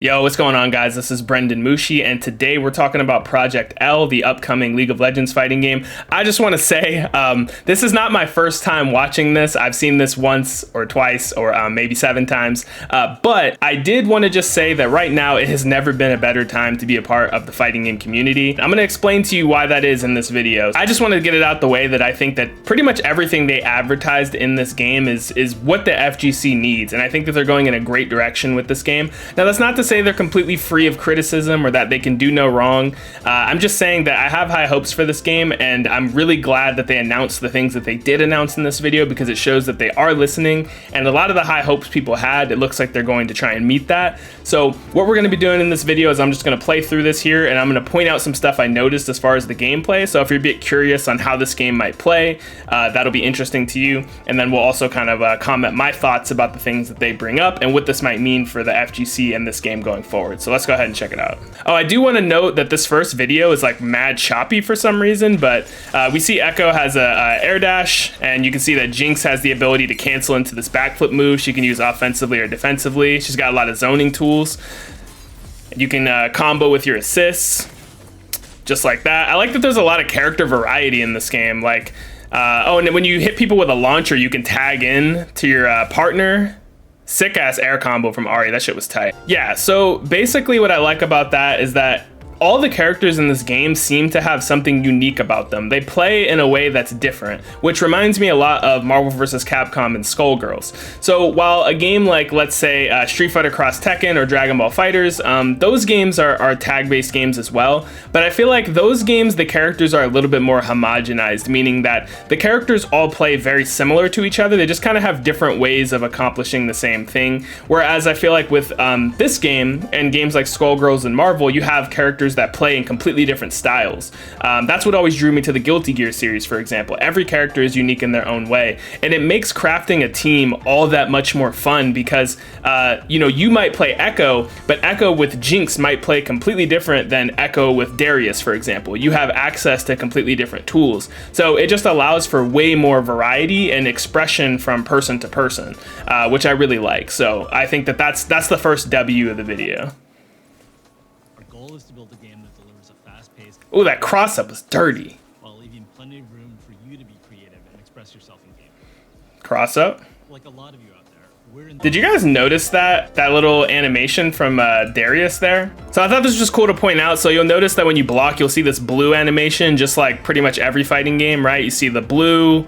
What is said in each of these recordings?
Yo, what's going on, guys? This is BrendanMushi, and today we're talking about Project L, the upcoming League of Legends fighting game. I just want to say, this is not my first time watching this. I've seen this once or twice or maybe 7 times, but I did want to just say that right now it has never been a better time to be a part of the fighting game community. I'm going to explain to you why that is in this video. I just wanted to get it out the way that I think that pretty much everything they advertised in this game is what the FGC needs, and I think that they're going in a great direction with this game. Now, that's not to say they're completely free of criticism or that they can do no wrong. I'm just saying that I have high hopes for this game, and I'm really glad that they announced the things that they did announce in this video, because it shows that they are listening, and a lot of the high hopes people had, it looks like they're going to try and meet that. So what we're going to be doing in this video is I'm just going to play through this here, and I'm going to point out some stuff I noticed as far as the gameplay. So if you're a bit curious on how this game might play, that'll be interesting to you, and then we'll also kind of comment my thoughts about the things that they bring up and what this might mean for the FGC and this game going forward. So let's go ahead and check it out. Oh, I do want to note that this first video is like mad choppy for some reason, but we see Echo has a air dash, and you can see that Jinx has the ability to cancel into this backflip move. She can use offensively or defensively. She's got a lot of zoning tools. You can combo with your assists, just like that. I like that there's a lot of character variety in this game. Like, oh, and then when you hit people with a launcher, you can tag in to your partner. Sick ass air combo from Ahri. That shit was tight. Yeah, so basically what I like about that is that all the characters in this game seem to have something unique about them. They play in a way that's different, which reminds me a lot of Marvel vs. Capcom and Skullgirls. So while a game like, let's say, Street Fighter Cross Tekken or Dragon Ball FighterZ, those games are tag-based games as well, but I feel like those games, the characters are a little bit more homogenized, meaning that the characters all play very similar to each other. They just kind of have different ways of accomplishing the same thing. Whereas I feel like with this game and games like Skullgirls and Marvel, you have characters that play in completely different styles. That's what always drew me to the Guilty Gear series, for example. Every character is unique in their own way, and it makes crafting a team all that much more fun because, you know, you might play Echo, but Echo with Jinx might play completely different than Echo with Darius, for example. You have access to completely different tools. So it just allows for way more variety and expression from person to person, which I really like. So I think that that's the first W of the video. Is to build a game that delivers a fast-paced. Oh, that cross-up was dirty. While leaving plenty of room for you to be creative and express yourself in game. Cross-up? Like a lot of you out there, Did you guys notice that little animation from Darius there? So I thought this was just cool to point out. So you'll notice that when you block, you'll see this blue animation, just like pretty much every fighting game, right? You see the blue,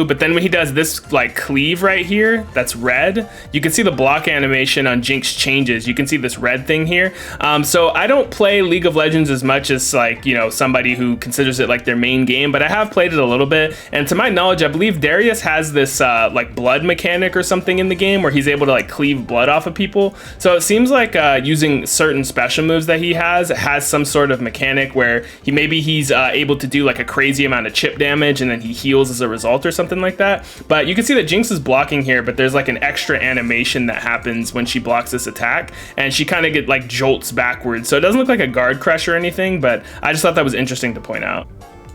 but then when he does this like cleave right here, that's red, you can see the block animation on Jinx changes. You can see this red thing here. So I don't play League of Legends as much as, like, you know, somebody who considers it like their main game, but I have played it a little bit, and to my knowledge, I believe Darius has this like blood mechanic or something in the game where he's able to like cleave blood off of people. So it seems like using certain special moves that he has some sort of mechanic where he's able to do like a crazy amount of chip damage, and then he heals as a result or something like that. But you can see that Jinx is blocking here, but there's like an extra animation that happens when she blocks this attack, and she kind of get like jolts backwards. So it doesn't look like a guard crush or anything, but I just thought that was interesting to point out.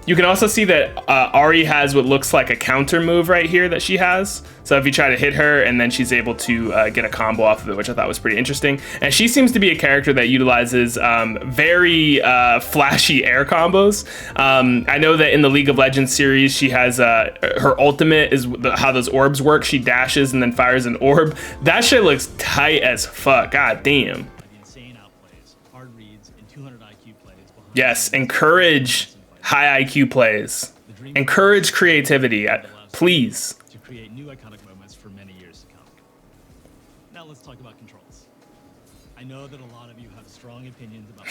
You can also see that Ahri has what looks like a counter move right here that she has. So if you try to hit her, and then she's able to get a combo off of it, which I thought was pretty interesting. And she seems to be a character that utilizes very flashy air combos. I know that in the League of Legends series, she has her ultimate is how those orbs work. She dashes and then fires an orb. That shit looks tight as fuck. God damn. Yes, encourage high IQ plays. Encourage creativity, please. To create new iconic moments for many years to come. Now let's talk about controls. I know that a lot of you have strong opinions about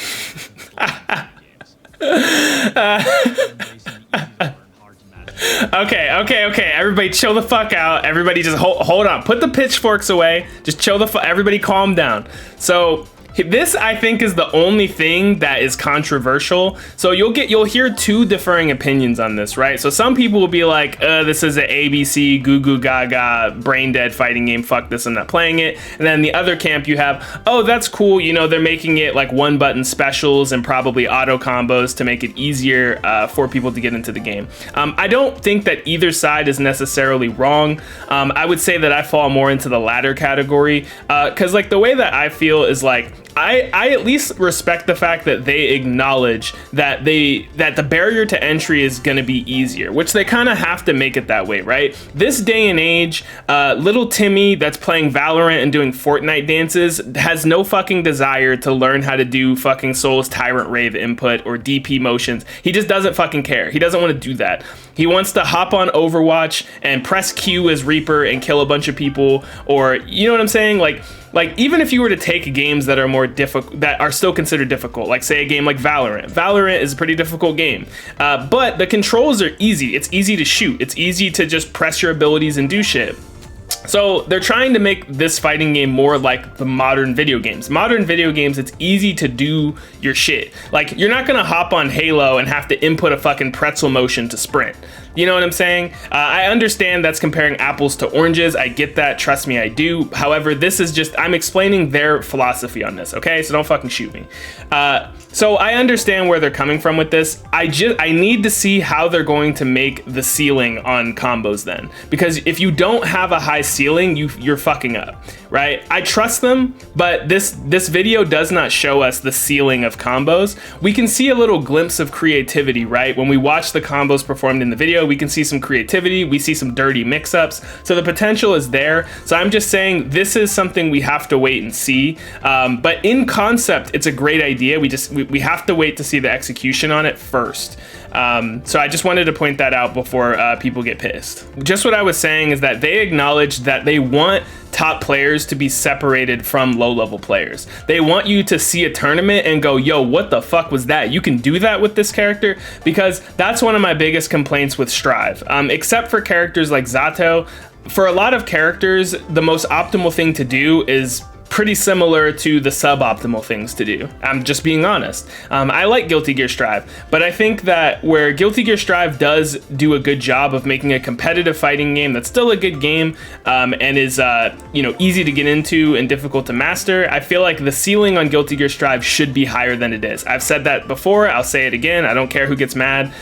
Okay. Everybody chill the fuck out. Everybody just hold on. Put the pitchforks away. Just chill the everybody calm down. So This, I think, is the only thing that is controversial. So you'll hear two differing opinions on this, right? So some people will be like, this is an ABC goo goo gaga brain dead fighting game, fuck this, I'm not playing it. And then the other camp you have, oh, that's cool, you know, they're making it like one button specials and probably auto combos to make it easier for people to get into the game. I don't think that either side is necessarily wrong. I would say that I fall more into the latter category, because like the way that I feel is like, I at least respect the fact that they acknowledge that the barrier to entry is going to be easier, which they kind of have to make it that way, right? This day and age, little Timmy that's playing Valorant and doing Fortnite dances has no fucking desire to learn how to do fucking Soul's Tyrant Rave input or DP motions. He just doesn't fucking care. He doesn't want to do that. He wants to hop on Overwatch and press Q as Reaper and kill a bunch of people, or you know what I'm saying? Like even if you were to take games that are more difficult, that are still considered difficult, like say a game like Valorant. Valorant is a pretty difficult game, but the controls are easy. It's easy to shoot. It's easy to just press your abilities and do shit. So they're trying to make this fighting game more like the modern video games. Modern video games, it's easy to do your shit. Like, you're not gonna hop on Halo and have to input a fucking pretzel motion to sprint. You know what I'm saying? I understand that's comparing apples to oranges. I get that. Trust me, I do. However, this is just, I'm explaining their philosophy on this, okay? So don't fucking shoot me. So I understand where they're coming from with this. I need to see how they're going to make the ceiling on combos then. Because if you don't have a high ceiling, you're fucking up, right? I trust them, but this video does not show us the ceiling of combos. We can see a little glimpse of creativity, right? When we watch the combos performed in the video, we can see some creativity, we see some dirty mix-ups, so the potential is there. So I'm just saying this is something we have to wait and see, but in concept it's a great idea. We have to wait to see the execution on it first. So I just wanted to point that out before people get pissed. Just what I was saying is that they acknowledge that they want top players to be separated from low-level players. They want you to see a tournament and go, yo, what the fuck was that? You can do that with this character? Because that's one of my biggest complaints with Strive. Except for characters like Zato, for a lot of characters, the most optimal thing to do is pretty similar to the suboptimal things to do. I'm just being honest. I like Guilty Gear Strive, but I think that where Guilty Gear Strive does do a good job of making a competitive fighting game that's still a good game, and is easy to get into and difficult to master, I feel like the ceiling on Guilty Gear Strive should be higher than it is. I've said that before, I'll say it again, I don't care who gets mad.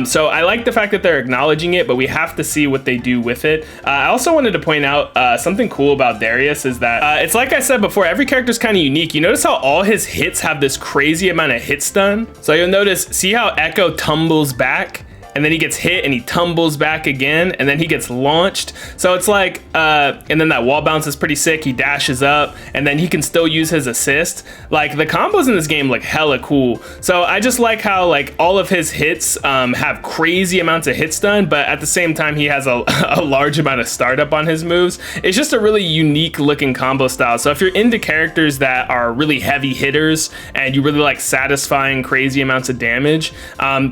So I like the fact that they're acknowledging it, but we have to see what they do with it. I also wanted to point out something cool about Darius is that it's like I said before, every character is kind of unique. You notice how all his hits have this crazy amount of hit stun? So you'll notice, see how Echo tumbles back? And then he gets hit and he tumbles back again, and then he gets launched. So it's like, and then that wall bounce is pretty sick. He dashes up and then he can still use his assist. Like, the combos in this game look hella cool. So I just like how like all of his hits have crazy amounts of hit stun, but at the same time he has a large amount of startup on his moves. It's just a really unique looking combo style. So if you're into characters that are really heavy hitters and you really like satisfying crazy amounts of damage,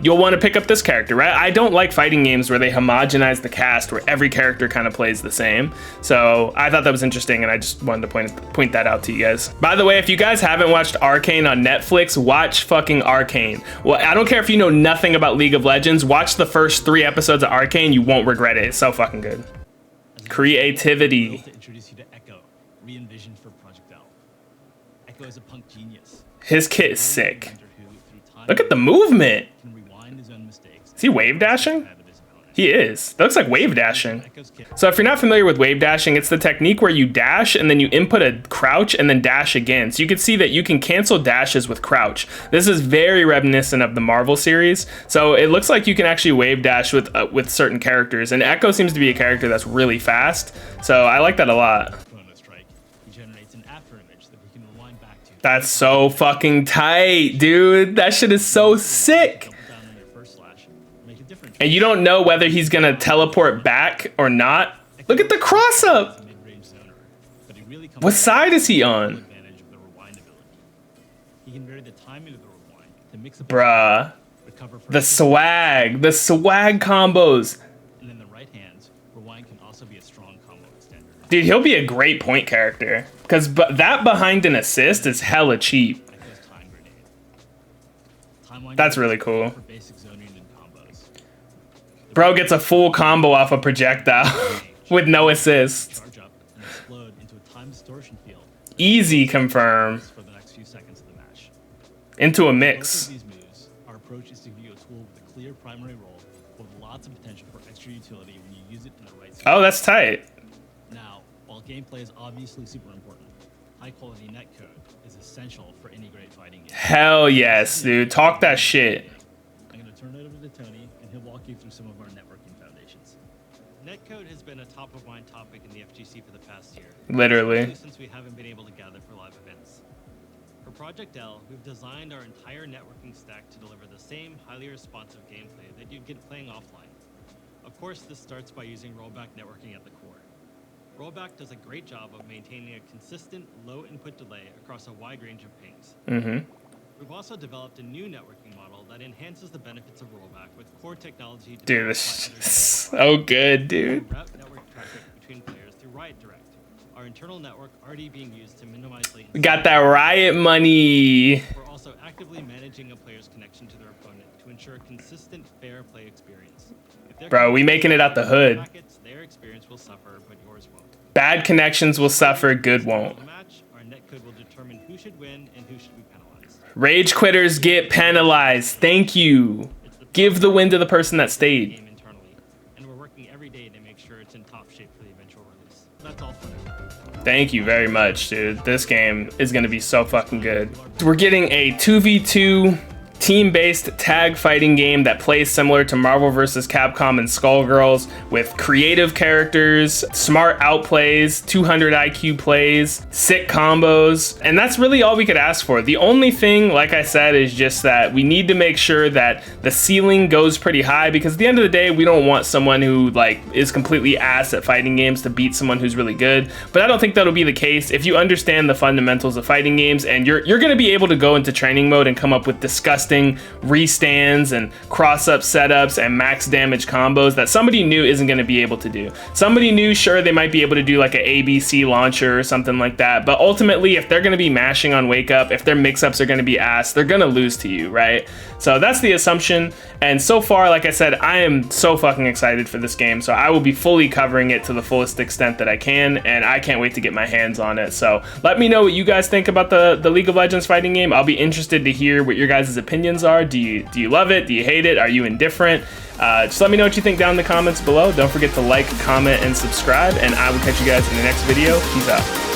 you'll want to pick up this character, right? I don't like fighting games where they homogenize the cast, where every character kind of plays the same. So I thought that was interesting, and I just wanted to point that out to you guys. By the way, if you guys haven't watched Arcane on Netflix, watch fucking Arcane. Well, I don't care if you know nothing about League of Legends, watch the first 3 episodes of Arcane. You won't regret it. It's so fucking good. Creativity. To introduce you to Echo, re-envisioned for Project L. Echo is a punk genius. His kit is sick. Look at the movement. Is he wave dashing? He is. That looks like wave dashing. So if you're not familiar with wave dashing, it's the technique where you dash and then you input a crouch and then dash again. So you can see that you can cancel dashes with crouch. This is very reminiscent of the Marvel series. So it looks like you can actually wave dash with certain characters. And Echo seems to be a character that's really fast. So I like that a lot. That's so fucking tight, dude. That shit is so sick. And you don't know whether he's gonna teleport back or not. Look at the cross up. What side is he on? Bruh. The swag combos. Dude, he'll be a great point character. Because that behind an assist is hella cheap. That's really cool. Bro gets a full combo off a projectile with no assist. Easy confirm. Into a mix. Our approach is to give you a tool with a clear primary role with lots of potential for extra utility when you use it in the right situation. Oh, that's tight. Now, while gameplay is obviously super important, high-quality netcode is essential for any great fighting game. Hell yes, dude. Talk that shit. I'm going to turn it over to Tony, and he'll walk you through some of our networking foundations. Netcode has been a top-of-mind topic in the FGC for the past year. Literally. Since we haven't been able to gather for live events. For Project L, we've designed our entire networking stack to deliver the same highly responsive gameplay that you'd get playing offline. Of course, this starts by using rollback networking at the core. Rollback does a great job of maintaining a consistent low input delay across a wide range of pings. We've also developed a new networking model that enhances the benefits of rollback with core technology. Dude, this is so good, dude. Route network traffic between players through Riot Direct. Our internal network already being used to minimize latency. We got that Riot money. We're also actively managing a player's connection to their opponent to ensure a consistent, fair play experience. Bro, we making it out the hood. Packets, their experience will suffer, but yours won't. Bad connections will suffer, good won't. Our netcode will determine who should win and who should be penalized. Rage quitters get penalized. Thank you. Give the win to the person that stayed. Internally, and we're working every day to make sure it's in top shape for the eventual release. That's all for now. Thank you very much, dude. This game is going to be so fucking good. We're getting a 2v2 team-based tag fighting game that plays similar to Marvel vs. Capcom and Skullgirls with creative characters, smart outplays, 200 IQ plays, sick combos, and that's really all we could ask for. The only thing, like I said, is just that we need to make sure that the ceiling goes pretty high, because at the end of the day, we don't want someone who is completely ass at fighting games to beat someone who's really good. But I don't think that'll be the case. If you understand the fundamentals of fighting games, and you're going to be able to go into training mode and come up with disgusting restands and cross-up setups and max damage combos that somebody new isn't going to be able to do. Somebody new, sure, they might be able to do like an ABC launcher or something like that, but ultimately, if they're going to be mashing on wake up, if their mix-ups are going to be ass, they're going to lose to you, right? So that's the assumption, and so far, like I said, I am so fucking excited for this game, so I will be fully covering it to the fullest extent that I can, and I can't wait to get my hands on it. So let me know what you guys think about the League of Legends fighting game. I'll be interested to hear what your guys' opinions are. Do you love it? Do you hate it? Are you indifferent? Just let me know what you think down in the comments below. Don't forget to like, comment, and subscribe, and I will catch you guys in the next video. Peace out.